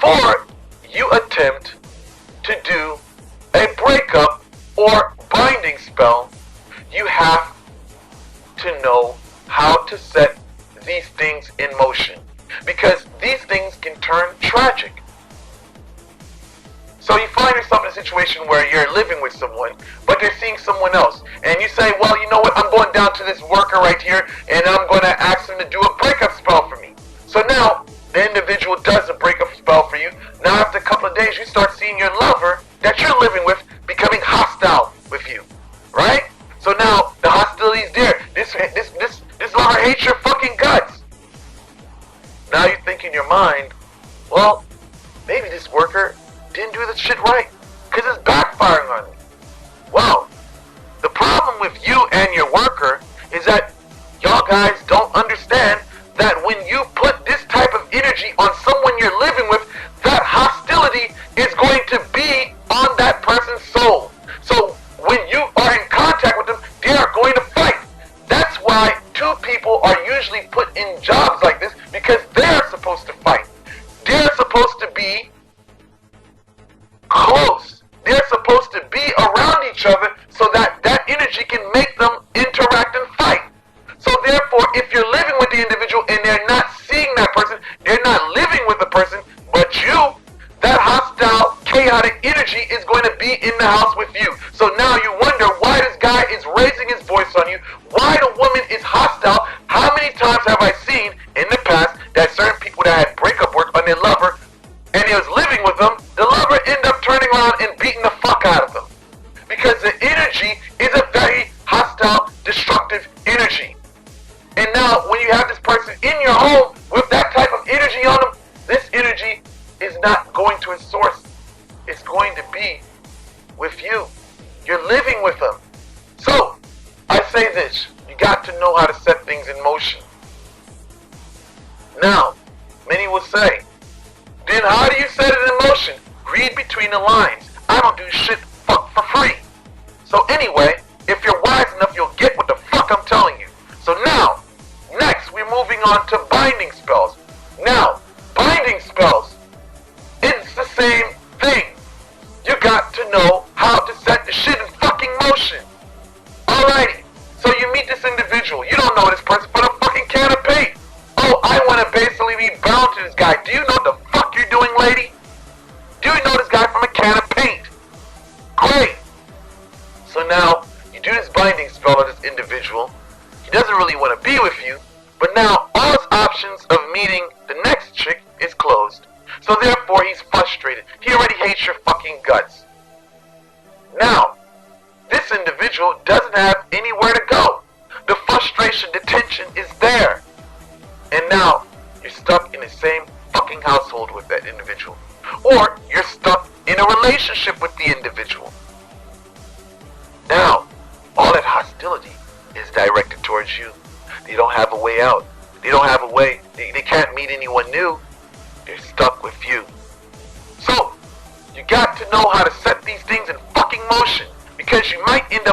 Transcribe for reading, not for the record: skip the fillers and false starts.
before you attempt to do a breakup or binding spell, you have to know how to set these things in motion, because these things can turn tragic. So you find yourself in a situation where you're living with someone, but they're seeing someone else, and you say, well, you know what, I'm going down to this worker right here, and I'm going to ask him to do a breakup spell for me. So now, the individual does a breakup spell for you. Now after a couple of days, you start seeing your lover that you're living with becoming hostile with you, right? So now, the hostility is there. This lover hates your fucking guts. Now you think in your mind, well, maybe this worker didn't do this shit right, because it's backfiring on me. Well, the problem with you and your worker is that y'all guys don't understand that when you put this type of energy on someone you're living with, that hostility is going to be on that person's soul. So when you are in contact with them, they are going to fight. That's why two people are usually put in jobs like this, because they're supposed to fight. They're supposed to be close. They're supposed to be around each other so that that energy can make them interact and fight. So therefore, if you're living with the individual and they're not seeing that person, they're not living with the person, but you, that hostile, chaotic energy is going to be in the house with you. So now you wonder why this guy is raising his voice on you, why the woman is hostile. How many times have I seen in the past that certain people that had breakup work on their lover, and he was living with them, the lover ended up turning around and beating the fuck out of them. Because the energy is a very hostile, destructive energy. And now, when you have this person in your home with that type of energy on them, this energy is not going to its source. It's going to be with you. You're living with them. So, I say this. You got to know how to set things in motion. Now, many will say, then how do you set it in motion? Read between the lines. I don't do shit fuck for free. So anyway, if you're wise enough, you'll get what the fuck I'm telling you. So now, next we're moving on to binding spells. Now, binding spells, it's the same thing. You got to know how to set the shit in fucking motion. Alrighty, so you meet this individual. You don't know this person but a fucking can of paint. Oh, I want to basically be bound to this guy. Do you know what the fuck you're doing, lady? Do you know this guy from a can of paint? Great. So now, you do this binding spell on this individual. He doesn't really want to be with you, but now all his options of meeting the next chick is closed. So therefore, he's frustrated. He already hates your fucking guts. Now, this individual doesn't have anywhere to go. The frustration, the tension is there. And now, you're stuck in the same fucking household with that individual. Or, you're stuck in a relationship with the individual. Now, all that hostility is directed towards you. They don't have a way out. They don't have a way. They can't meet anyone new. They're stuck with you. So, you got to know how to set these things in fucking motion, because you might end up